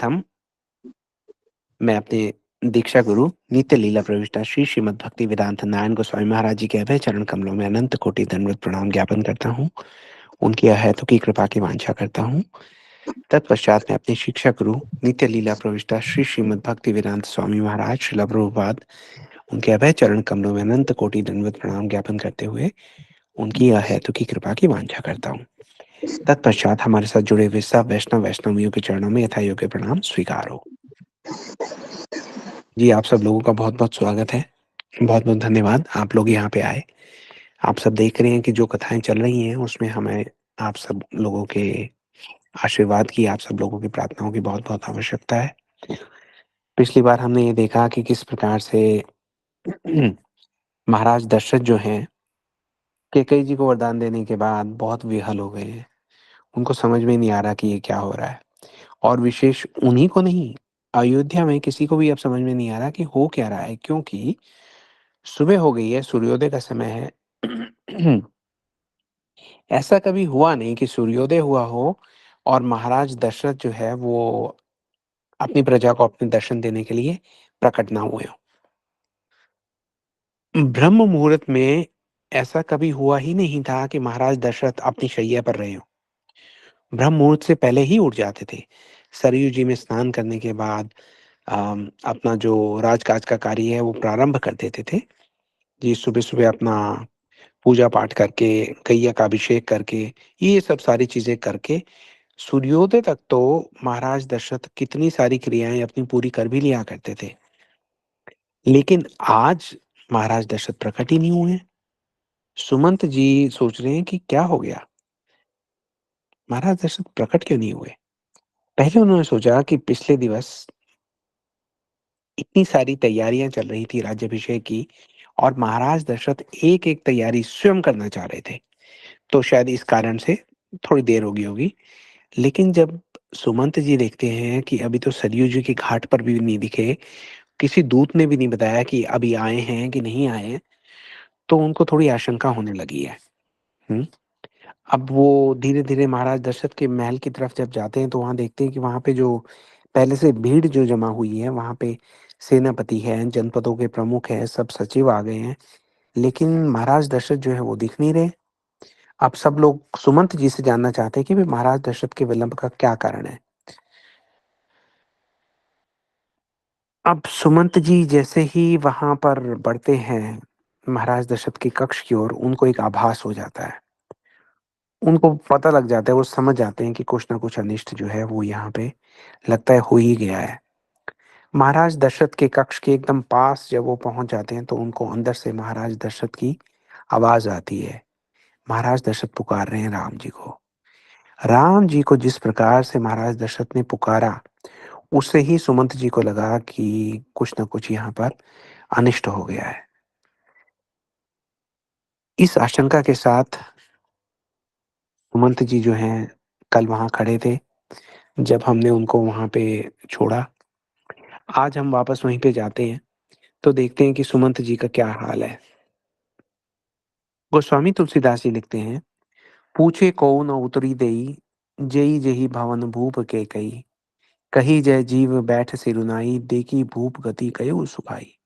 सर्वप्रथम मैं अपने दीक्षा गुरु नित्य लीला प्रविष्टा श्री श्रीमद् भक्ति वेदांत नारायण गोस्वामी महाराज जी के अभय चरण कमलों में अनंत कोटि दंडवत प्रणाम ज्ञापन करता हूँ। उनकी अहेतु की कृपा की वांछा करता हूँ। तत्पश्चात मैं अपने शिक्षा गुरु नित्य लीला प्रविष्टा श्री श्रीमद् भक्ति वेदांत स्वामी महाराज श्रील प्रभुपाद उनके अभय चरण कमलों में अनंत कोटि दंडवत प्रणाम ज्ञापन करते हुए उनकी अहेतु की कृपा की वांछा करता हूँ। तत्पश्चात हमारे साथ जुड़े हुए सब वैष्णवियों के चरणों में यथा योग्य प्रणाम स्वीकार हो। जी, आप सब लोगों का बहुत-बहुत स्वागत है। बहुत-बहुत धन्यवाद आप लोग यहाँ पे आए। आप सब देख रहे हैं कि जो कथाएँ चल रही हैं उसमें हमें आप सब लोगों के आशीर्वाद की, आप सब लोगों की प्रार्थनाओं की बहुत-बहुत आवश्यकता है। पिछली बार हमने ये देखा कि किस प्रकार से महाराज दशरथ जो हैं, कैकेयी जी को वरदान देने के बाद बहुत विह्वल हो गए हैं। उनको समझ में नहीं आ रहा कि ये क्या हो रहा है और विशेष उन्हीं को नहीं, अयोध्या में किसी को भी अब समझ में नहीं आ रहा कि हो क्या रहा है, क्योंकि सुबह हो गई है, सूर्योदय का समय है। ऐसा कभी हुआ नहीं कि सूर्योदय हुआ हो और महाराज दशरथ जो है वो अपनी प्रजा को अपने दर्शन देने के लिए प्रकट ना हुए हों। ब्रह्म मुहूर्त में ऐसा कभी हुआ ही नहीं था कि महाराज दशरथ अपनी शैया पर रहे हों। ब्रह्म मुहूर्त से पहले ही उठ जाते थे। सरयू जी में स्नान करने के बाद अपना जो राजकाज का कार्य है वो प्रारंभ कर देते थे। जी, सुबह-सुबह अपना पूजा पाठ करके, गैया का अभिषेक करके, ये सब सारी चीज़ें करके, सूर्योदय तक तो महाराज दशरथ कितनी सारी क्रियाएँ अपनी पूरी कर भी लिया करते थे। लेकिन आज महाराज दशरथ प्रकट ही नहीं हुए हैं। सुमंत जी सोच रहे हैं कि क्या हो गया? महाराज दशरथ प्रकट क्यों नहीं हुए? पहले उन्होंने सोचा कि पिछले दिवस इतनी सारी तैयारियाँ चल रही थी राज्याभिषेक की और महाराज दशरथ एक-एक तैयारी स्वयं करना चाह रहे थे। तो शायद इस कारण से थोड़ी देर हो गई होगी। लेकिन जब सुमंत जी देखते हैं कि अभी तो सरयू जी के घाट पर भी नहीं दिखे, किसी दूत ने भी नहीं बताया कि अभी आए हैं कि नहीं आए हैं, तो उनको थोड़ी आशंका होने लगी है। हुँ? अब वो धीरे-धीरे महाराज दशरथ के महल की तरफ जब जाते हैं, तो वहाँ देखते हैं कि वहाँ पे जो पहले से भीड़ जो जमा हुई है, वहाँ पे सेनापति हैं, जनपदों के प्रमुख हैं, सब सचिव आ गए हैं, लेकिन महाराज दशरथ जो है वो दिख नहीं रहे। अब सब लोग सुमंत जी से जानना चाहते हैं कि भई महाराज दशरथ के विलंब का क्या कारण है? अब सुमंत जी जैसे ही वहाँ पर बढ़ते हैं, महाराज दशरथ के कक्ष की ओर, उनको एक आभास हो जाता है। उनको पता लग जाता है, वो समझ जाते हैं कि कुछ न कुछ अनिष्ट जो है वो यहाँ पे लगता है हो ही गया है। महाराज दशरथ के कक्ष के एकदम पास जब वो पहुँच जाते हैं, तो उनको अंदर से महाराज दशरथ की आवाज़ आती है। महाराज दशरथ पुकार रहे हैं राम जी को। राम जी को जिस प्रकार से महाराज दशरथ ने पुकारा, उससे ही सुमंत जी को लगा कि कुछ न कुछ यहाँ पर अनिष्ट हो गया है। इस आशंका के साथ सुमंत जी जो हैं, कल वहाँ खड़े थे, जब हमने उनको वहाँ पे छोड़ा। आज हम वापस वहीं पे जाते हैं, तो देखते हैं कि सुमंत जी का क्या हाल है। गोस्वामी तुलसीदास जी लिखते हैं, पूछे कोउ न उतरी देई, जेई जेहि भवन भूप के कई। कही जय जीव बैठ सिरुनाई, देखी भूप गति कयउ सुखाई।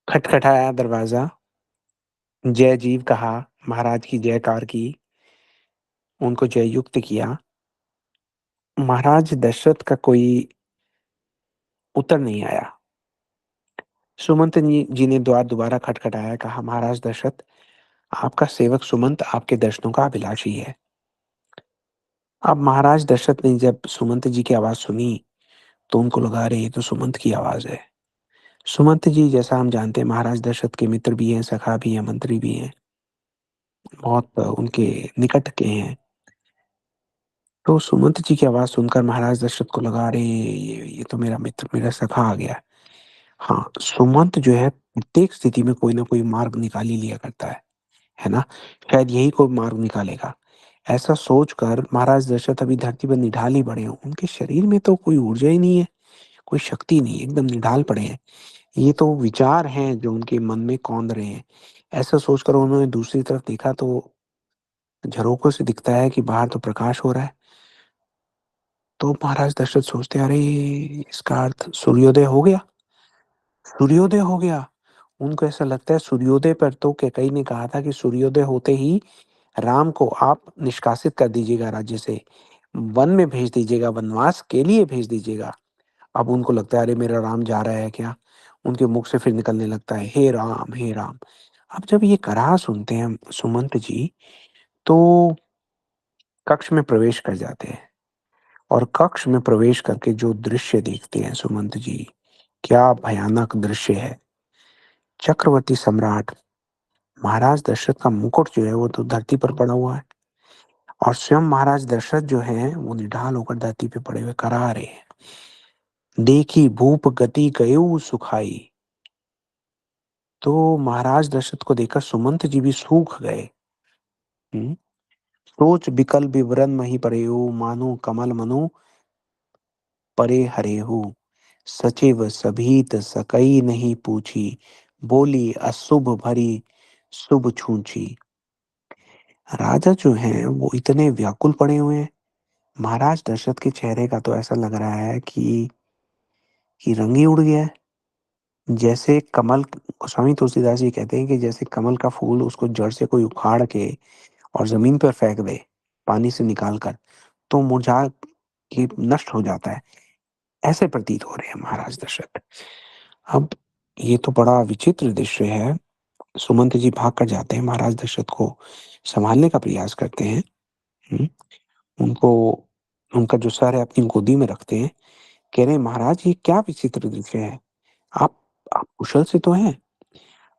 खटखटाया दरवाज़ा, जय जीव कहा, महाराज की जयकार की, उनको जययुक्त किया। महाराज दशरथ का कोई उत्तर नहीं आया। सुमंत जी ने द्वार दोबारा खटखटाया, कहा महाराज दशरथ, आपका सेवक सुमंत आपके दर्शनों का अभिलाषी है। अब महाराज दशरथ ने जब सुमंत जी की आवाज़ सुनी, तो उनको लगा अरे ये तो सुमंत की आवाज़ है। सुमंत जी जैसा हम जानते हैं महाराज दशरथ के मित्र भी हैं, सखा भी हैं, मंत्री भी हैं, बहुत उनके निकट के हैं। तो सुमंत जी की आवाज़ सुनकर महाराज दशरथ को लगा अरे ये तो मेरा मित्र, मेरा सखा आ गया। हाँ, सुमंत जो है प्रत्येक स्थिति में कोई न कोई मार्ग निकाल ही लिया करता है ना? शायद यही कोई मार्ग निकालेगा। ऐसा सोचकर महाराज दशरथ अभी धरती पर निढाल ही पड़े हैं। उनके शरीर में तो कोई ऊर्जा ही नहीं है, कोई शक्ति नहीं है, एकदम निढाल पड़े हैं। ये तो विचार हैं जो उनके मन में कौंध रहे हैं। ऐसा सोचकर उन्होंने दूसरी तरफ देखा तो झरोखों से दिखता है कि बाहर तो प्रकाश हो रहा है। तो महाराज दशरथ सोचते हैं, अरे! इसका अर्थ सूर्योदय हो गया, सूर्योदय हो गया। उनको ऐसा लगता है सूर्योदय पर तो कैकई ने कहा था कि सूर्योदय होते ही राम को आप निष्कासित कर दीजिएगा राज्य से, वन में भेज दीजिएगा, वनवास के लिए भेज दीजिएगा। अब उनको लगता है, अरे मेरा राम जा रहा है क्या? उनके मुख से फिर निकलने लगता है, हे राम, हे राम। अब जब ये कराह सुनते हैं सुमंत जी, तो कक्ष में प्रवेश कर जाते हैं और कक्ष में प्रवेश करके जो दृश्य देखते हैं सुमंत जी, क्या भयानक दृश्य है। चक्रवर्ती सम्राट महाराज दशरथ का मुकुट जो है वो तो धरती पर पड़ा हुआ है और स्वयं महाराज दशरथ जो हैं वो निढाल होकर धरती पे पड़े हुए करा रहे हैं। देखी भूप गति गयो सुखाई। तो महाराज दशरथ को देखकर सुमंत जी भी सूख गए। हम्म। सोच बिकल विवरण मही परेऊ मानो कमल मनु परे हरेहू। सचिव सभीत सकई नहीं पूछी बोली अशुभ भरी शुभ छूछी। राजा जो हैं वो इतने व्याकुल पड़े हुए हैं। महाराज दशरथ के चेहरे का तो ऐसा लग रहा है कि रंग ही उड़ गया है। जैसे कमल, स्वामी तुलसीदास जी कहते हैं कि जैसे कमल का फूल उसको जड़ से कोई उखाड़ के और जमीन पर फेंक दे पानी से निकाल कर, तो मुरझा के नष्ट हो जाता है। ऐसे प्रतीत हो रहे हैं महाराज दशरथ। अब ये तो बड़ा विचित्र दृश्य है। सुमंत जी भाग कर जाते हैं, महाराज दशरथ को संभालने का प्रयास करते हैं। हम्म, उनको उनका जो सर है अपनी गोदी में रखते हैं। कह रहे हैं, महाराज ये क्या विचित्र दृश्य है। आप आप कुशल से तो हैं।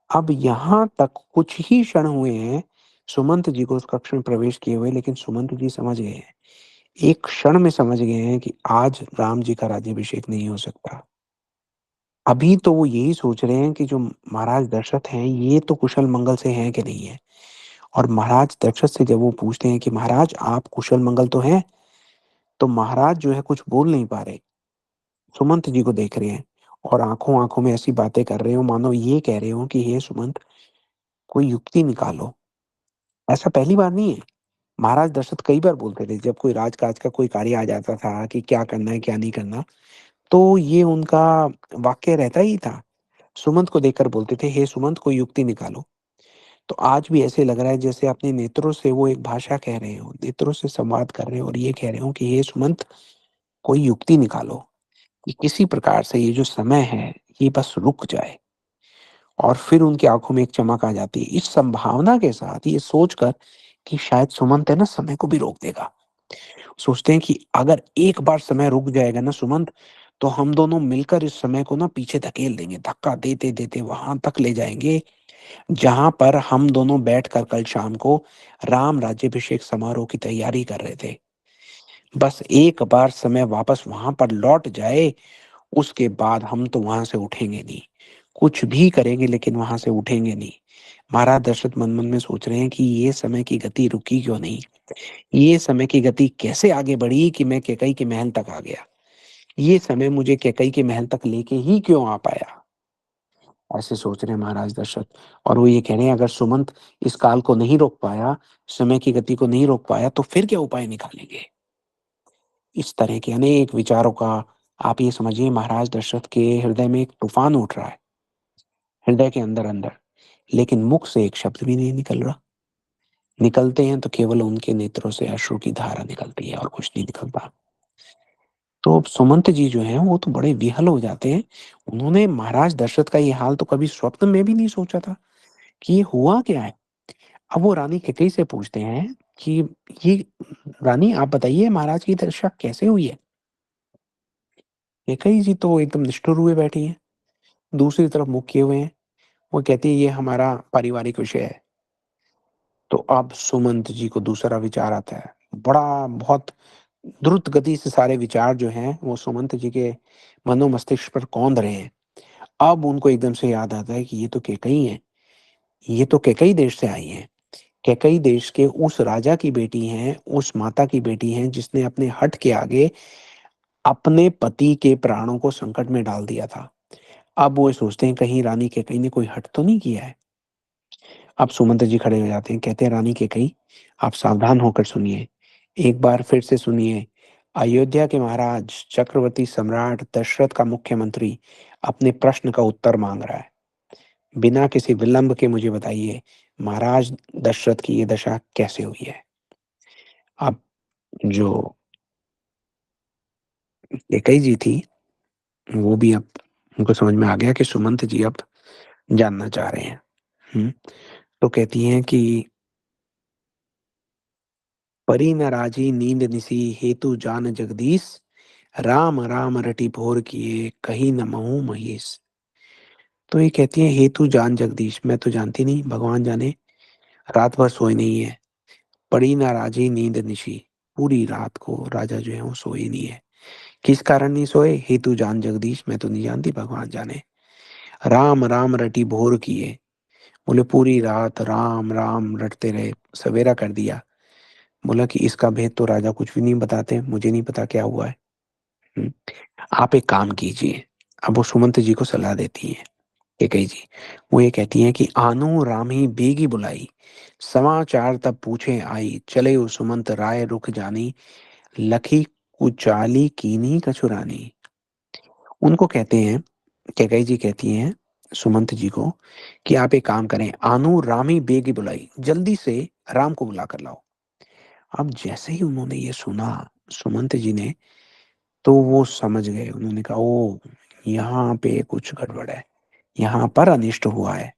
अब यहाँ तक कुछ ही क्षण हुए हैं सुमंत जी को उस कक्ष में प्रवेश किए हुए, लेकिन सुमंत जी समझ गए हैं, एक क्षण में समझ गए हैं कि आज राम जी का राज्याभिषेक नहीं हो सकता। अभी तो वो यही सोच रहे हैं कि जो महाराज दशरथ हैं ये तो कुशल मंगल से हैं कि नहीं है। और महाराज दशरथ से जब वो पूछते हैं कि महाराज आप कुशल मंगल तो हैं, तो महाराज जो है कुछ बोल नहीं पा रहे, सुमंत जी को देख रहे हैं और आंखों आंखों में ऐसी बातें कर रहे हो मानो ये कह रहे हो कि हे सुमंत, कोई युक्ति निकालो। ऐसा पहली बार नहीं है। महाराज दशरथ कई बार बोलते थे जब कोई राजकाज का कोई कार्य आ जाता था कि क्या करना है क्या नहीं करना, तो ये उनका वाक्य रहता ही था। सुमंत को देखकर बोलते थे, हे सुमंत कोई युक्ति निकालो। तो आज भी ऐसे लग रहा है जैसे अपने नेत्रों से वो एक भाषा कह रहे हो, नेत्रों से संवाद कर रहे हो और ये कह रहे हो कि हे सुमंत कोई युक्ति निकालो कि किसी प्रकार से ये जो समय है ये बस रुक जाए। और फिर उनकी आंखों में एक चमक आ जाती है इस संभावना के साथ, ये सोचकर कि शायद सुमंत है ना समय को भी रोक देगा। सोचते हैं कि अगर एक बार समय रुक जाएगा ना सुमंत, तो हम दोनों मिलकर इस समय को ना पीछे धकेल देंगे, धक्का देते देते वहां तक ले जाएंगे जहां पर हम दोनों बैठकर कल शाम को राम राज्याभिषेक समारोह की तैयारी कर रहे थे। बस एक बार समय वापस वहां पर लौट जाए, उसके बाद हम तो वहां से उठेंगे नहीं। कुछ भी करेंगे लेकिन वहां से उठेंगे नहीं। महाराज दशरथ मन मन में सोच रहे हैं कि ये समय की गति रुकी क्यों नहीं, ये समय की गति कैसे आगे बढ़ी कि मैं कैकई के महल तक आ गया, ये समय मुझे कैकई के महल तक लेके ही क्यों आ पाया। ऐसे सोच रहे हैं महाराज दशरथ। और वो ये कह रहे हैं अगर सुमंत इस काल को नहीं रोक पाया, समय की गति को नहीं रोक पाया, तो फिर क्या उपाय निकालेंगे। इस तरह के अनेक विचारों का, आप ये समझिए महाराज दशरथ के हृदय में एक तूफान उठ रहा है, हृदय के अंदर अंदर, लेकिन मुख से एक शब्द भी नहीं निकल रहा। निकलते हैं तो केवल उनके नेत्रों से अश्रु की धारा निकलती है और कुछ नहीं निकलता। तो सुमंत जी जो हैं वो तो बड़े विहल हो जाते हैं। उन्होंने महाराज दशरथ का ये हाल तो कभी स्वप्न में भी नहीं सोचा था कि ये हुआ क्या है। अब वो रानी कैकेयी से पूछते हैं कि ये रानी आप बताइए महाराज की दशा कैसे हुई है। कैकेयी जी तो एकदम निष्ठुर हुए बैठी हैं, दूसरी तरफ मुख किए हुए हैं। वो कहती है ये हमारा पारिवारिक विषय है। तो अब सुमंत जी को दूसरा विचार आता है। बड़ा बहुत द्रुत गति से सारे विचार जो हैं वो सुमंत जी के मनो मस्तिष्क पर कौंध रहे हैं। अब उनको एकदम से याद आता है कि ये तो कैकेयी है, ये तो कैकेयी देश से आई है। कैकेयी देश के उस राजा की बेटी हैं, उस माता की बेटी हैं जिसने अपने हठ के आगे अपने पति के प्राणों को संकट में डाल दिया था। अब वो सोचते हैं कहीं रानी कैकेयी ने कोई हठ तो नहीं किया है। अब सुमंत जी खड़े हो जाते हैं, कहते हैं रानी कैकेयी आप सावधान होकर सुनिए, एक बार फिर से सुनिए। अयोध्या के महाराज चक्रवर्ती सम्राट दशरथ का मुख्यमंत्री अपने प्रश्न का उत्तर मांग रहा है। बिना किसी विलंब के मुझे बताइए, महाराज दशरथ की ये दशा कैसे हुई है? अब जो कैकई जी थी, वो भी अब उनको समझ में आ गया कि सुमंत जी अब जानना चाह रहे हैं। हुँ, तो कहती हैं कि "परि न राजी नींद निसी हेतु जान जगदीश, राम राम रटि भोर किए कही न महु महीस।" तो ये कहती हैं, "हेतु जान जगदीश।" मैं तो जानती नहीं, भगवान जाने, रात भर सोए नहीं है। "परि न राजी नींद निसी।" पूरी रात को राजा जो है वो सोए नहीं है। किस कारण नहीं सोए? "हेतु जान जगदीश।" मैं तो नहीं जानती, भगवान जाने। "राम राम रटि भोर किए।" बोले पूरी रात राम राम रटते रहे, सवेरा कर दिया। बोला कि इसका भेद तो राजा कुछ भी नहीं बताते, मुझे नहीं पता क्या हुआ है। हुँ, आप एक काम कीजिए। अब वो सुमंत जी को सलाह देती हैं, कैकेयी जी। वो ये कहती हैं कि "आनो रामहि बेगी बुलाई, समाचार तब पूछे आई, चलेउ सुमंत राय रुख जानी, लखी कुचाली कीन्ही कछु रानी।" उनको कहते हैं, कैकेयी जी कहती हैं सुमंत जी को कि आप एक काम करें, "आनो रामहि बेगी बुलाई", जल्दी से राम को बुला कर लाओ। अब जैसे ही उन्होंने ये सुना, सुमंत जी ने, तो वो समझ गए। उन्होंने कहा, ओह! यहाँ पे कुछ गड़बड़ है, यहाँ पर अनिष्ट हुआ है।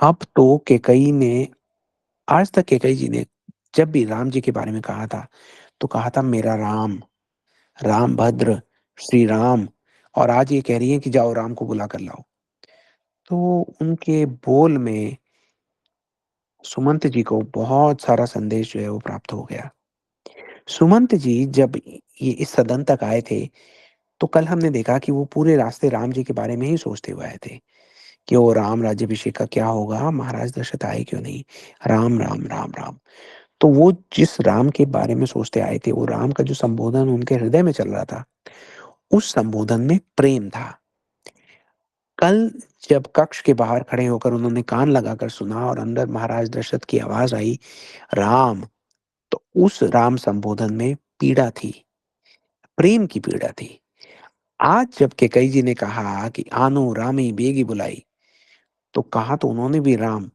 अब तो कैकेयी ने, आज तक कैकेयी जी ने जब भी राम जी के बारे में कहा था, तो कहा था मेरा राम, रामभद्र, श्री राम, और आज ये कह रही हैं कि जाओ राम को बुला कर लाओ। तो उनके बोल में सुमंत जी को बहुत सारा संदेश जो है वो प्राप्त हो गया। सुमंत जी जब ये इस सदन तक आए थे, तो कल हमने देखा कि वो पूरे रास्ते राम जी के बारे में ही सोचते हुए आए थे, कि ओ राम राज्याभिषेक का क्या होगा? महाराज दशरथ आए क्यों नहीं? राम, राम, राम, राम। तो वो जिस राम के बारे में सोचते आए थे, वो राम का जो संबोधन उनके हृदय में चल रहा था, उस संबोधन में प्रेम था। कल जब कक्ष के बाहर खड़े होकर उन्होंने कान लगाकर सुना और अंदर महाराज दशरथ की आवाज़ आई, राम, तो उस राम संबोधन में पीड़ा थी, प्रेम की पीड़ा थी। आज जब कैकेयी जी ने कहा कि "आनो रामी बेगी बुलाई", तो कहा तो उन्होंने भी राम,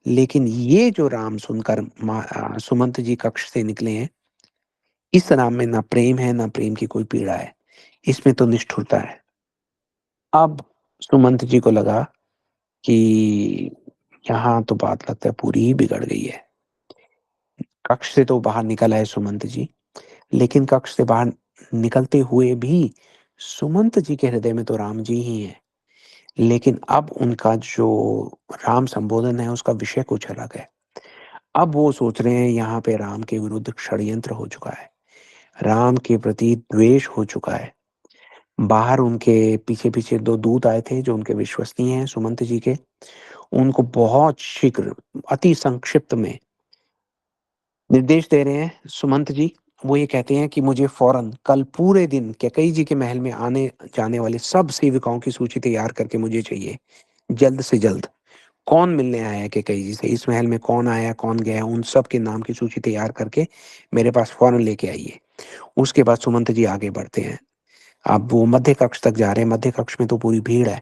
लेकिन ये जो राम सुनकर सुमंत जी कक्ष से निकले हैं, इस राम में ना प्रेम है, ना प्रेम की कोई पीड़ा है। इसमें तो निष्ठुरता है। अब सुमंत जी को लगा कि यहाँ तो बात लगता है पूरी ही बिगड़ गई है। कक्ष से तो बाहर निकल आए सुमंत जी, लेकिन कक्ष से बाहर निकलते हुए भी सुमंत जी के हृदय में तो राम जी ही हैं। लेकिन अब उनका जो राम संबोधन है, उसका विषय कुछ अलग है। अब वो सोच रहे हैं यहाँ पे राम के विरुद्ध षड्यंत्र हो चुका है, राम के प्रति द्वेष हो चुका है। बाहर उनके पीछे-पीछे 2 दूत आए थे जो उनके विश्वसनीय हैं सुमंत जी के। उनको बहुत शीघ्र, अति संक्षिप्त में निर्देश दे रहे हैं सुमंत जी। वो ये कहते हैं कि मुझे फ़ौरन कल पूरे दिन कैकेयी जी के महल में आने-जाने वाले सब सेविकाओं की सूची तैयार करके मुझे चाहिए, जल्द से जल्द। कौन मिलने आया है कैकेयी जी से, इस महल में कौन आया, कौन गया, उन सब के नाम की सूची तैयार करके मेरे पास फ़ौरन लेके आइए। उसके बाद सुमंत जी आगे बढ़ते हैं। अब वो मध्य कक्ष तक जा रहे हैं, मध्य कक्ष में तो पूरी भीड़ है।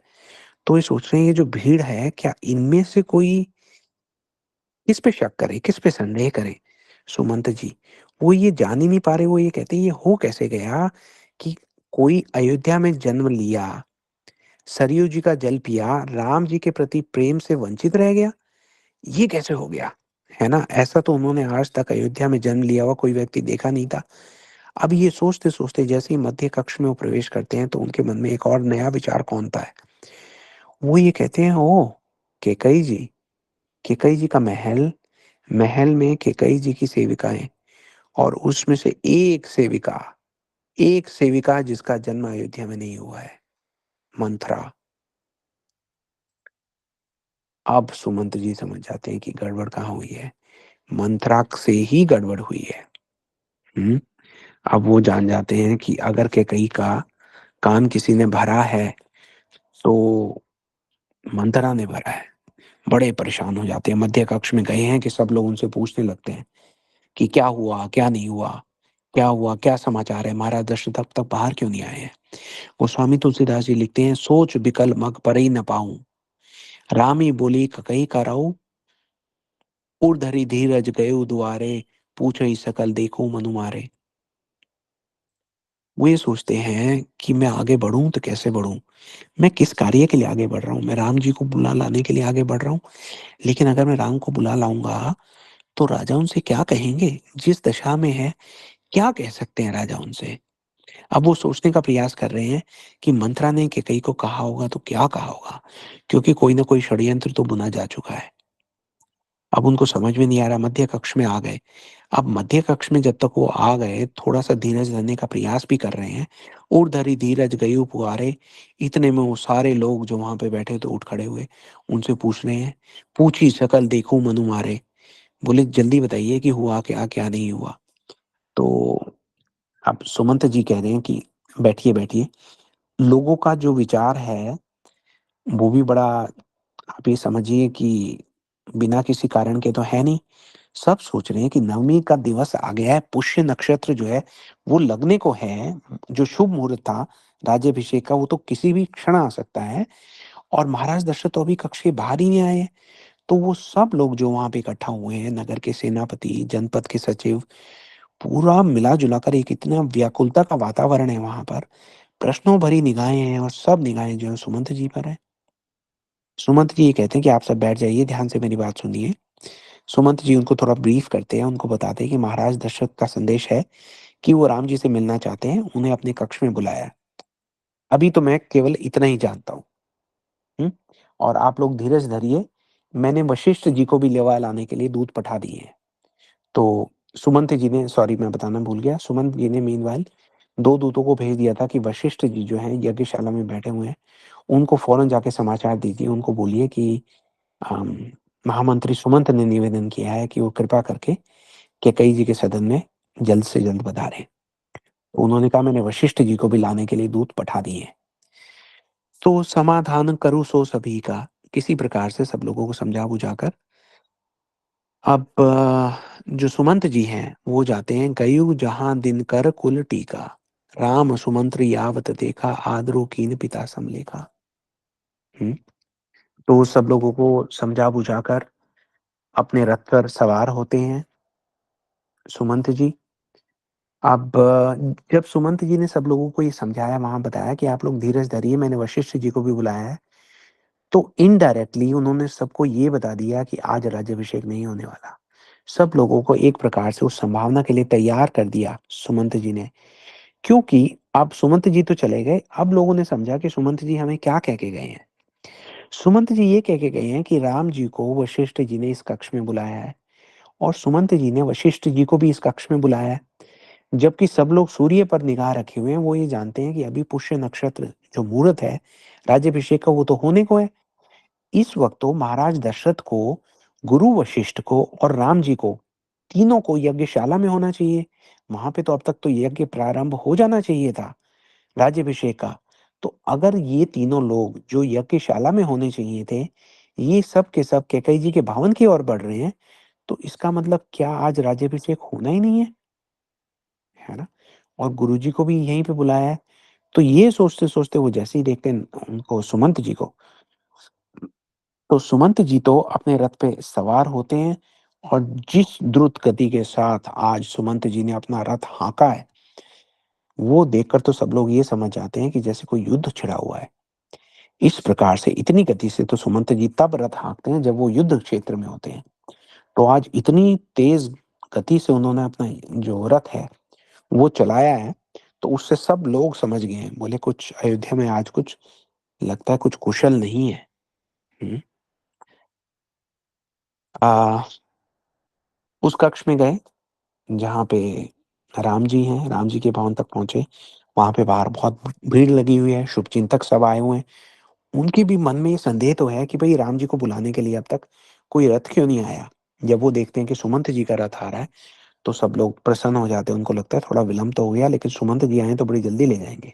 तो ये सोच रहे हैं ये जो भीड़ है, क्या इनमें से कोई किस पे शक करे, किस पे संदेह करे? सुमंत जी, वो ये जान ही नहीं पा रहे, वो ये कहते हैं ये हो कैसे गया कि कोई अयोध्या में जन्म लिया, सरयू जी का जल पिया, राम जी के प्रति प्रेम से वंचित रह गया? ये कैसे हो गया? है ना? ऐसा तो उन्होंने आज तक अयोध्या में जन्म लिया हुआ कोई व्यक्ति देखा नहीं था। अब ये सोचते-सोचते जैसे ही मध्य कक्ष में वो प्रवेश करते हैं, तो उनके मन में एक और नया विचार कौंधता है। वो ये कहते हैं, ओह! कैकेयी जी, कैकेयी जी का महल, महल में कैकेयी जी की सेविकाएँ, और उसमें से एक सेविका जिसका जन्म अयोध्या में नहीं हुआ है, मंथरा। अब सुमंत जी समझ जाते हैं कि गड़बड़ कहाँ हुई है, मंथरा से ही गड़बड़ हुई है। हुँ? अब वो जान जाते हैं कि अगर कैकेयी का कान किसी ने भरा है, तो मंथरा ने भरा है। बड़े परेशान हो जाते हैं, मध्य कक्ष में गए हैं कि सब लोग उनसे पूछने लगते हैं कि क्या हुआ, क्या नहीं हुआ? क्या हुआ? क्या समाचार है? महाराज दशरथ अब तक बाहर क्यों नहीं आए हैं? गोस्वामी तुलसीदास जी लिखते हैं, सोच बिकल मग परई न पाऊँ, रामी बोली ककई कराऊ, उर धरि धीरज गयो दुआरे, पूछई सकल देखो मनु मारे। वो ये सोचते हैं कि मैं आगे बढ़ूँ तो कैसे बढ़ूँ? मैं किस कार्य के लिए आगे बढ़ रहा हूँ? मैं राम जी को बुला लाने के लिए आगे बढ़ रहा हूँ, लेकिन अगर मैं राम को बुला लाऊँगा, तो राजा उनसे क्या कहेंगे? जिस दशा में है, क्या कह सकते हैं राजा उनसे? अब वो सोचने का प्रयास कर रहे हैं कि मंथरा ने कैकेयी को कहा होगा तो क्या कहा होगा? क्योंकि कोई न कोई षड्यंत्र तो बुना जा चुका है। अब उनको समझ में नहीं आ रहा, मध्य कक्ष में आ गए। अब मध्य कक्ष में जब तक वो आ गए, थोड़ा-सा धीरज धरने का प्रयास भी कर रहे हैं। "उर धरि धीरज गयो पुआरे", इतने में वो सारे लोग जो वहाँ पे बैठे थे उठ खड़े हुए। उनसे पूछ रहे हैं, "पूछी सकल देखूँ मनु मारे", बोले जल्दी बताइए कि हुआ क्या, क्या नहीं हुआ? तो अब सुमंत जी कह रहे हैं कि बैठिए, बैठिए। लोगों का जो विचार है, वो भी बड़ा, आप ये समझिए कि बिना किसी कारण के तो है नहीं। सब सोच रहे हैं कि नवमी का दिवस आ गया है, पुष्य नक्षत्र जो है, वो लगने को है। जो शुभ मुहूर्त था राज्याभिषेक का, वो तो किसी भी क्षण आ सकता है और महाराज दशरथ तो अभी कक्ष के बाहर ही नहीं आए हैं। तो वो सब लोग जो वहाँ पे इकट्ठा हुए हैं, नगर के सेनापति, जनपद के सचिव, पूरा मिला-जुला कर एक इतना व्याकुलता का वातावरण है वहाँ पर। प्रश्नों भरी निगाहें हैं और सब निगाहें जो हैं सुमंत जी पर हैं। सुमंत जी ये कहते हैं कि आप सब बैठ जाइए, ध्यान से मेरी बात सुनिए। सुमंत जी उनको थोड़ा ब्रीफ करते हैं, उनको बताते हैं कि महाराज दशरथ का संदेश है कि वो राम जी से मिलना चाहते हैं, उन्हें अपने कक्ष में बुलाया है। अभी तो मैं केवल इतना ही जानता हूँ, हुँ? और आप लोग धीरज धरिए, मैंने वशिष्ठ जी को भी लेवा लाने के लिए दूत पठा दिए हैं। तो सुमंत जी ने, सॉरी मैं बताना भूल गया, सुमंत जी ने मीनवाइल 2 दूतों को भेज दिया था कि वशिष्ठ जी जो हैं यज्ञशाला में बैठे हुए हैं, उनको फ़ौरन जाके समाचार दीजिए, उनको बोलिए कि अम, महामंत्री सुमंत ने निवेदन किया है कि वो कृपा करके कैकेयी जी के सदन में जल्द से जल्द पधारें। तो उन्होंने कहा मैंने वशिष्ठ जी को भी लाने के लिए दूत पठा दिए हैं। तो समाधान करूँ सो सभी का, किसी प्रकार से सब लोगों को समझा-बुझा कर अब जो सुमंत जी हैं, वो जाते हैं गयुँ जहाँ दिनकर कुल टीका, राम सुमंत्र यावत देखा, आदरु कीन पिता सम लेखा। हुँ, तो सब लोगों को समझा-बुझा कर अपने रथ पर सवार होते हैं सुमंत जी। अब जब सुमंत जी ने सब लोगों को ये समझाया, वहाँ बताया कि आप लोग धीरज धरिए, मैंने वशिष्ठ जी को भी बुलाया है, तो इनडायरेक्टली उन्होंने सबको ये बता दिया कि आज राज्याभिषेक नहीं होने वाला। सब लोगों को एक प्रकार से उस संभावना के लिए तैयार कर दिया सुमंत जी ने, क्योंकि अब सुमंत जी तो चले गए, अब लोगों ने समझा कि सुमंत जी हमें क्या कह के गए हैं। सुमंत जी ये कह के गए हैं कि राम जी को वशिष्ठ जी ने इस कक्ष में बुलाया है और सुमंत जी ने वशिष्ठ जी को भी इस कक्ष में बुलाया है। जबकि सब लोग सूर्य पर निगाह रखे हुए हैं, वो ये जानते हैं कि अभी पुष्य नक्षत्र जो मुहूर्त है, राज्याभिषेक का वो तो होने को है। इस वक़्त तो महाराज दशरथ को, गुरु वशिष्ठ को और राम जी को, तीनों को यज्ञशाला में होना चाहिए। वहाँ पे तो अब तक तो यज्ञ प्रारंभ हो जाना चाहिए था, राज्याभिषेक का। तो अगर ये तीनों लोग जो यज्ञशाला में होने चाहिए थे, ये सब के सब कैकेयी जी के भवन की ओर बढ़ रहे हैं, तो इसका मतलब क्या आज राज्याभिषेक होना ही नहीं है ना? और गुरुजी को भी यहीं पे बुलाया है। तो ये सोचते-सोचते वो जैसे ही देखते हैं उनको सुमंत जी को, तो सुमंत जी तो अपने रथ पे सवार होते हैं और जिस द्रुत गति के साथ आज सुमंत जी ने अपना रथ हाँका है, वो देखकर तो सब लोग ये समझ जाते हैं कि जैसे कोई युद्ध छिड़ा हुआ है। इस प्रकार से इतनी गति से तो सुमंत जी तब रथ हाँकते हैं जब वो युद्ध क्षेत्र में होते हैं। तो आज इतनी तेज़ गति से उन्होंने अपना जो रथ है, वो चलाया है, तो उससे सब लोग समझ गए हैं। बोले कुछ अयोध्या में आज कुछ लगता है कुछ कुशल नहीं है। हुँ। अ, उस कक्ष में गए जहाँ पे राम जी हैं, राम जी के भवन तक पहुँचे। वहाँ पे बाहर बहुत भीड़ लगी हुई है, शुभचिंतक सब आए हुए हैं। उनके भी मन में ये संदेह तो है कि भई राम जी को बुलाने के लिए अब तक कोई रथ क्यों नहीं आया? जब वो देखते हैं कि सुमंत जी का रथ आ रहा है, तो सब लोग प्रसन्न हो जाते हैं। उनको लगता है थोड़ा विलंब तो हो गया लेकिन सुमंत जी आए हैं तो बड़ी जल्दी ले जाएँगे।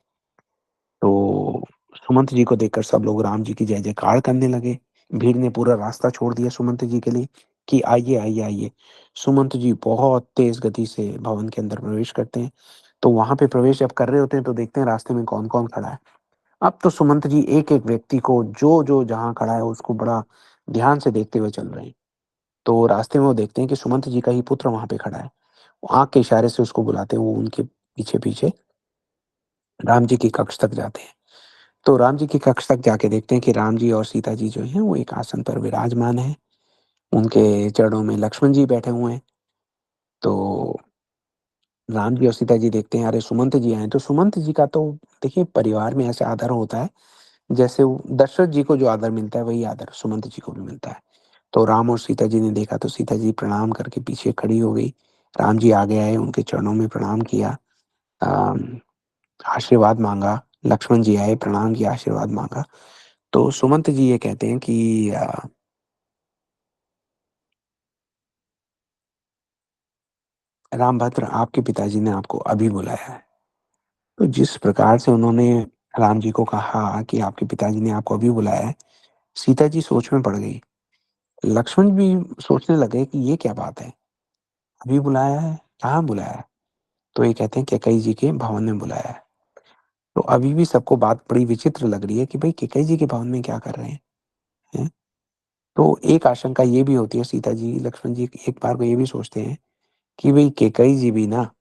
तो सुमंत जी को देखकर सब लोग राम जी की जय-जयकार करने लगे। भीड़ ने पूरा रास्ता छोड़ दिया सुमंत जी के लिए। कि आइए, आइए, आइए। सुमंत जी बहुत तेज़ गति से भवन के अंदर प्रवेश करते हैं। तो वहाँ पे प्रवेश जब कर रहे होते हैं तो देखते हैं रास्ते में कौन-कौन खड़ा है। अब तो सुमंत जी एक-एक व्यक्ति को जो-जो जहाँ खड़ा है उसको बड़ा ध्यान से देखते हुए चल रहे हैं। तो रास्ते में वो देखते हैं कि सुमंत जी का ही पुत्र वहाँ पे खड़ा है। वो आँख के इशारे से उसको बुलाते हैं, वो उनके पीछे-पीछे राम जी के कक्ष तक जाते हैं। तो राम जी के कक्ष तक जाके देखते हैं कि राम जी और सीता जी जो हैं वो एक आसन पर विराजमान हैं। उनके चरणों में लक्ष्मण जी बैठे हुए हैं। तो राम जी और सीता जी देखते हैं, अरे सुमंत जी आए हैं। तो सुमंत जी का तो देखिए परिवार में ऐसा आदर होता है, जैसे वो दशरथ जी को जो आदर मिलता है वही आदर सुमंत जी को भी मिलता है। तो राम और सीता जी ने देखा तो सीता जी प्रणाम करके पीछे खड़ी हो गई। राम जी आगे आए, उनके चरणों में प्रणाम किया, अ, आशीर्वाद माँगा। लक्ष्मण जी आए, प्रणाम किया, आशीर्वाद माँगा। तो सुमंत जी ये कहते हैं कि रामभद्र, आपके पिताजी ने आपको अभी बुलाया है। तो जिस प्रकार से उन्होंने राम जी को कहा कि आपके पिताजी ने आपको अभी बुलाया है, सीता जी सोच में पड़ गई। लक्ष्मण भी सोचने लगे कि ये क्या बात है? अभी बुलाया है, कहाँ बुलाया है? तो ये कहते हैं कैकेयी जी के भवन में बुलाया है। तो अभी भी सबको बात बड़ी विचित्र लग रही है कि भई कैकेयी जी के भवन में क्या कर रहे हैं? हैं? तो एक आशंका ये भी होती है, सीता जी, लक्ष्मण जी एक बार को ये भी सोचते हैं कि भई कैकेयी जी भी ना,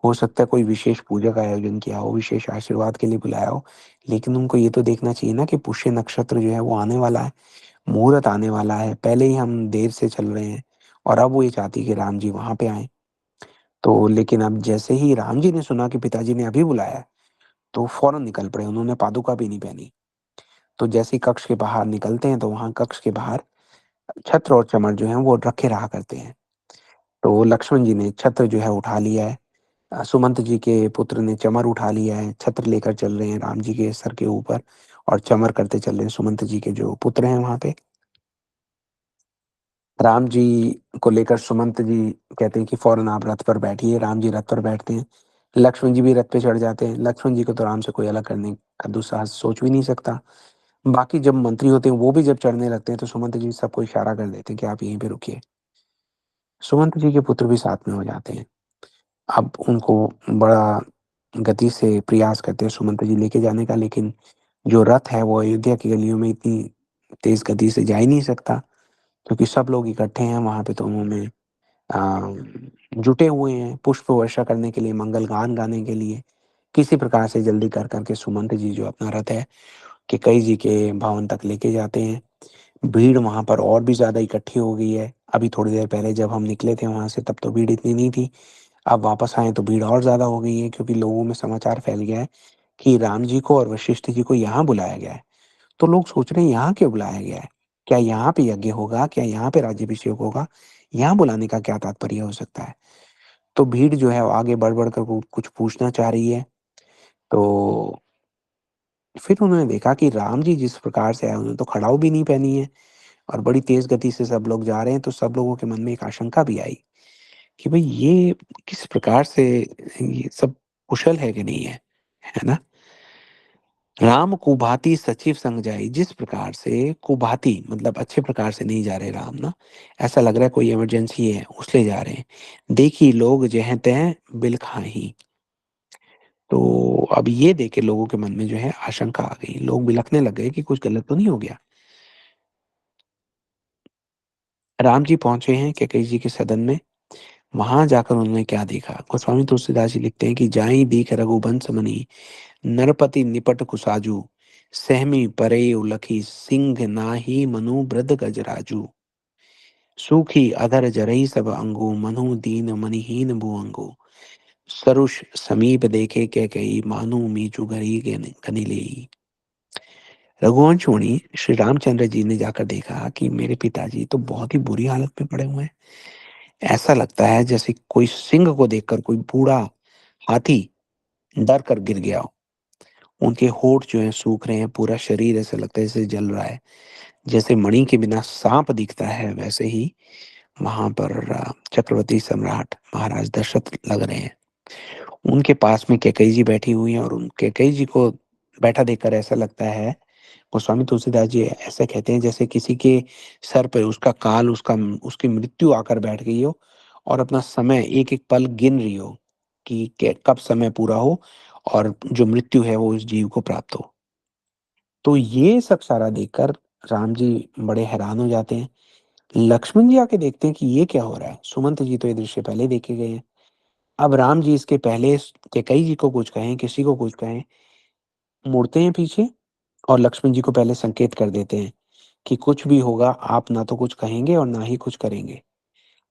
हो सकता है कोई विशेष पूजा का आयोजन किया हो, विशेष आशीर्वाद के लिए बुलाया हो, लेकिन उनको ये तो देखना चाहिए ना कि पुष्य नक्षत्र जो है वो आने वाला है, मुहूर्त आने वाला है, पहले ही हम देर से चल रहे हैं और अब वो ये चाहती है कि राम जी वहाँ पे आएँ। तो लेकिन अब जैसे ही राम जी ने सुना कि पिताजी ने अभी बुलाया है, तो फ़ौरन निकल पड़े, उन्होंने पादुका भी नहीं पहनी। तो जैसे ही कक्ष के बाहर निकलते हैं, तो वहाँ कक्ष के बाहर छत्र और चमर जो हैं वो रखे रहा करते हैं। तो लक्ष्मण जी ने छत्र जो है उठा लिया है, सुमंत जी के पुत्र ने चमर उठा लिया है, छत्र लेकर चल रहे हैं राम जी के सर के ऊपर और चमर करते चल रहे हैं सुमंत जी के जो पुत्र हैं वहाँ पे। राम जी को लेकर सुमंत जी कहते हैं कि फ़ौरन आप रथ पर बैठिए, राम जी रथ पर बैठते हैं। लक्ष्मण जी भी रथ पे चढ़ जाते हैं, लक्ष्मण जी को तो राम से कोई अलग करने का दुस्साहस सोच भी नहीं सकता। बाकी जब मंत्री होते हैं, वो भी जब चढ़ने लगते हैं, तो सुमंत जी सबको इशारा कर देते हैं कि आप यहीं पे रुकिए। सुमंत जी के पुत्र भी साथ में हो जाते हैं। अब उनको बड़ा गति से प्रयास करते हैं सुमंत जी लेके जाने का, लेकिन जो रथ है वो अयोध्या की गलियों में इतनी तेज़ गति से जा ही नहीं सकता, क्योंकि सब लोग इकट्ठे हैं वहाँ पे, तो उन्होंने जुटे हुए हैं पुष्प वर्षा करने के लिए, मंगल गान गाने के लिए। किसी प्रकार से जल्दी कर के सुमंत जी जो अपना रथ है, कैकेयी जी के भवन तक लेके जाते हैं। भीड़ वहाँ पर और भी ज़्यादा इकट्ठी हो गई है। अभी थोड़ी देर पहले जब हम निकले थे वहाँ से तब तो भीड़ इतनी नहीं थी। अब वापस आए तो भीड़ और ज़्यादा हो गई है, क्योंकि लोगों में समाचार फैल गया है कि राम जी को और वशिष्ठ जी को यहाँ बुलाया गया है। तो लोग सोच रहे हैं यहाँ क्यों बुलाया गया है? क्या यहाँ पे यज्ञ होगा? क्या यहाँ पे राज्याभिषेक होगा? यहाँ बुलाने का क्या तात्पर्य हो सकता है? तो भीड़ जो है वो आगे बढ़-बढ़ कर वो कुछ पूछना चाह रही है। तो फिर उन्होंने देखा कि राम जी जिस प्रकार से आए, उन्होंने तो खड़ाऊ भी नहीं पहनी है और बड़ी तेज़ गति से सब लोग जा रहे हैं, तो सब लोगों के मन में एक आशंका भी आई कि भई ये किस प्रकार से, ये सब कुशल है कि नहीं है, है ना? राम कुभाती सचिव संग जाई, जिस प्रकार से कुभाती मतलब अच्छे प्रकार से नहीं जा रहे राम ना, ऐसा लग रहा है कोई इमरजेंसी है, उसलिए जा रहे हैं। देखी लोग जहाँ तैं बिल खाहीं। तो अब ये देख के लोगों के मन में जो है आशंका आ गई, लोग बिलखने लग गए कि कुछ गलत तो नहीं हो गया। राम जी पहुँचे हैं कैकेयी जी के सदन में, वहाँ जाकर उन्होंने क्या देखा? गोस्वामी तुलसीदास जी लिखते हैं कि जाई दीख रघुबंस मनि, नरपति निपट कुसाजू, सहमी परे उलखी सिंह नाहि मनु बृध गजराजू। सूखी अधर जरहि सब अंगु, मनु दीन मनिहीन भुअंगु। सरुष समीप देखे कैकेयी, मानु मीचु घरी घनि लेई। रघुवंश मुनि श्री रामचंद्र जी ने जाकर देखा कि मेरे पिताजी तो बहुत ही बुरी हालत में पड़े हुए हैं। ऐसा लगता है जैसे कोई सिंह को देखकर कोई बूढ़ा हाथी डर कर गिर गया हो। उनके होंठ जो हैं सूख रहे हैं, पूरा शरीर ऐसा लगता है जैसे जल रहा है। जैसे मणि के बिना साँप दिखता है, वैसे ही वहाँ पर चक्रवर्ती सम्राट महाराज दशरथ लग रहे हैं। उनके पास में कैकेयी जी बैठी हुई हैं और उन कैकेयी जी को बैठा देखकर ऐसा लगता है गोस्वामी तुलसीदास जी ऐसा कहते हैं जैसे किसी के सर पे उसका काल, उसकी मृत्यु आकर बैठ गई हो और अपना समय एक-एक पल गिन रही हो कि क कब समय पूरा हो और जो मृत्यु है वो उस जीव को प्राप्त हो। तो ये सब सारा देखकर राम जी बड़े हैरान हो जाते हैं। लक्ष्मण जी आके देखते हैं कि ये क्या हो रहा है? सुमंत जी तो ये दृश्य पहले देख के गए हैं। अब राम जी इसके पहले कैकई जी को कुछ कहें, किसी को कुछ कहें, मुड़ते हैं पीछे और लक्ष्मण जी को पहले संकेत कर देते हैं कि कुछ भी होगा आप ना तो कुछ कहेंगे और ना ही कुछ करेंगे।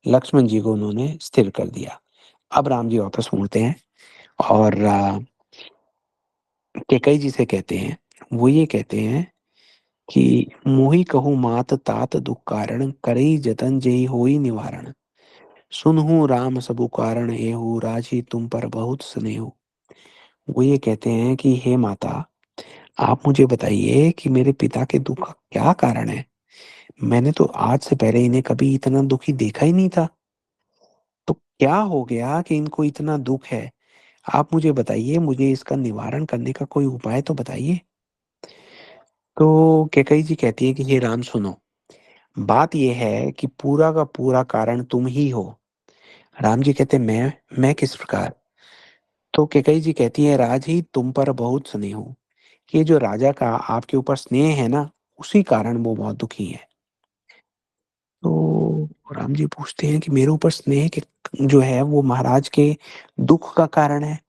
लक्ष्मण जी को उन्होंने स्थिर कर दिया। अब राम जी वापस मुड़ते हैं और कैकई जी से कहते हैं, वो ये कहते हैं कि "मोहि कहूँ मात तात दुख कारण करई जतन जेहि होई निवारण। सुनहु राम सबु कारण एहु राजी तुम पर बहुत स्नेहु।" वो ये कहते हैं कि हे माता, आप मुझे बताइए कि मेरे पिता के दुःख का क्या कारण है? मैंने तो आज से पहले इन्हें कभी इतना दुखी देखा ही नहीं था। तो क्या हो गया कि इनको इतना दुःख है? आप मुझे बताइए, मुझे इसका निवारण करने का कोई उपाय तो बताइए। तो कैकेयी जी कहती है कि हे राम सुनो, बात ये है कि पूरा का पूरा कारण तुम ही हो। राम जी कहते हैं मैं किस प्रकार? तो कैकेयी जी कहती है राज ही तुम पर बहुत स्नेह हो। ये जो राजा का आपके ऊपर स्नेह है ना, उसी कारण वो बहुत दुखी है। तो राम जी पूछते हैं कि मेरे ऊपर स्नेह के जो है वो महाराज के दुःख का कारण है।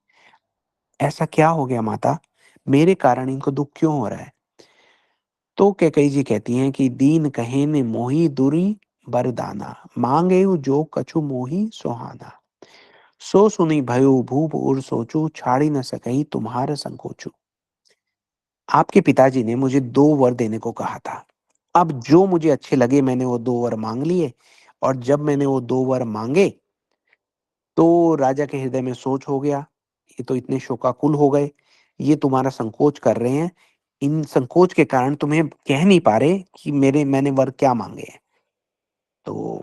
ऐसा क्या हो गया माता? मेरे कारण इनको दुःख क्यों हो रहा है? तो कैकेयी जी कहती हैं कि दीन कहेन मोहि दुरि बरदाना, माँगेउ जो कछु मोहि सुहाना। सो सुनी भयउ भूप उर सोचू, छाड़ि न सकहि तुम्हार संकोचु। आपके पिताजी ने मुझे 2 वर देने को कहा था। अब जो मुझे अच्छे लगे मैंने वो 2 वर माँग लिए और जब मैंने वो 2 वर माँगे, तो राजा के हृदय में सोच हो गया, ये तो इतने शोकाकुल हो गए, ये तुम्हारा संकोच कर रहे हैं। इन संकोच के कारण तुम्हें कह नहीं पा रहे कि मैंने वर क्या माँगे हैं। तो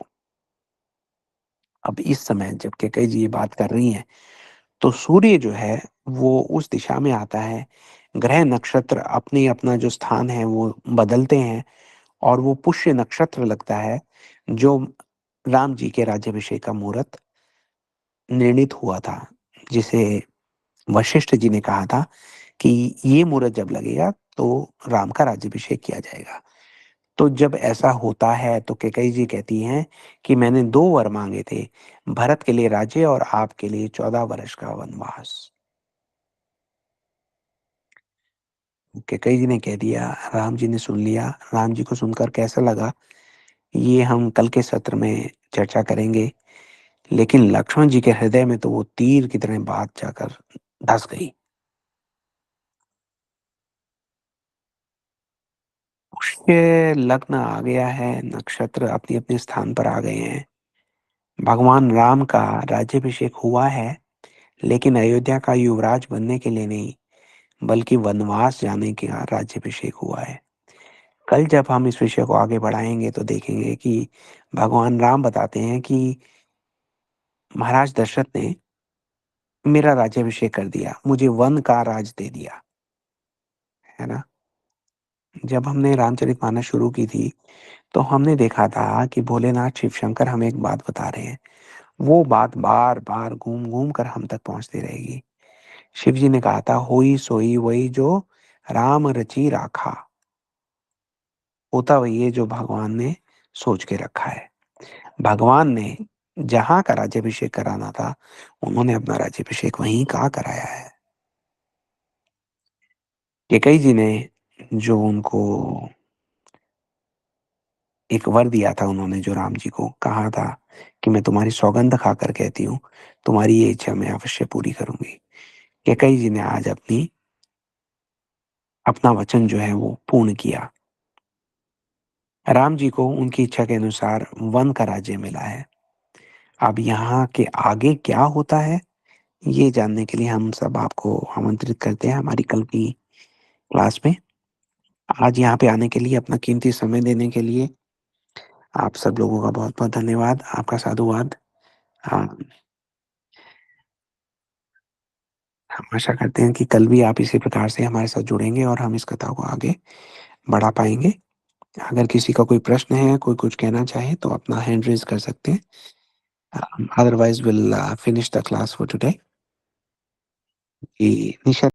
अब इस समय जब कैकेयी जी ये बात कर रही हैं, तो सूर्य जो है वो उस दिशा में आता है। ग्रह नक्षत्र अपनी अपना जो स्थान है वो बदलते हैं और वो पुष्य नक्षत्र लगता है, जो राम जी के राज्याभिषेक का मुहूर्त निर्णीत हुआ था, जिसे वशिष्ठ जी ने कहा था कि ये मुहूर्त जब लगेगा तो राम का राज्याभिषेक किया जाएगा। तो जब ऐसा होता है तो कैकेयी जी कहती हैं कि मैंने 2 वर माँगे थे, भरत के लिए राज्य और आपके लिए 14 वर्ष का वनवास। कैकेयी जी ने कह दिया, राम जी ने सुन लिया। राम जी को सुनकर कैसा लगा, ये हम कल के सत्र में चर्चा करेंगे। लेकिन लक्ष्मण जी के हृदय में तो वो तीर की तरह बात जाकर धँस गई। पुष्य लग्न आ गया है, नक्षत्र अपने-अपने स्थान पर आ गए हैं। भगवान राम का राज्याभिषेक हुआ है, लेकिन अयोध्या का युवराज बनने के लिए नहीं, बल्कि वनवास जाने का राज्याभिषेक हुआ है। कल जब हम इस विषय को आगे बढ़ाएँगे तो देखेंगे कि भगवान राम बताते हैं कि महाराज दशरथ ने मेरा राज्याभिषेक कर दिया, मुझे वन का राज दे दिया, है ना? जब हमने रामचरितमानस शुरू की थी, तो हमने देखा था कि भोलेनाथ शिव शंकर हमें एक बात बता रहे हैं। वो बात बार-बार घूम-घूम कर हम तक पहुँचती रहेगी। शिव जी ने कहा था, "होई सोई वही जो राम रचि राखा।" होता वही है जो भगवान ने सोच के रखा है। भगवान ने जहाँ का राज्याभिषेक कराना था, उन्होंने अपना राज्याभिषेक वहीं का कराया है। कैकेयी जी ने जो उनको एक वर दिया था उन्होंने जो राम जी को कहा था कि मैं तुम्हारी सौगंध खाकर कहती हूँ, तुम्हारी ये इच्छा मैं अवश्य पूरी करूँगी। कैकेयी जी ने आज अपना वचन जो है वो पूर्ण किया। राम जी को उनकी इच्छा के अनुसार वन का राज्य मिला है। अब यहाँ के आगे क्या होता है, ये जानने के लिए हम सब आपको आमंत्रित करते हैं हमारी कल की क्लास में। आज यहाँ पे आने के लिए, अपना कीमती समय देने के लिए आप सब लोगों का बहुत-बहुत धन्यवाद। आपका साधुवाद। हाँ, हम आशा करते हैं कि कल भी आप इसी प्रकार से हमारे साथ जुड़ेंगे और हम इस कथा को आगे बढ़ा पाएँगे। अगर किसी का कोई प्रश्न है, कोई कुछ कहना चाहे तो अपना हैंड रेज़ कर सकते हैं। Otherwise we'll finish the class for today. Ji, Nisha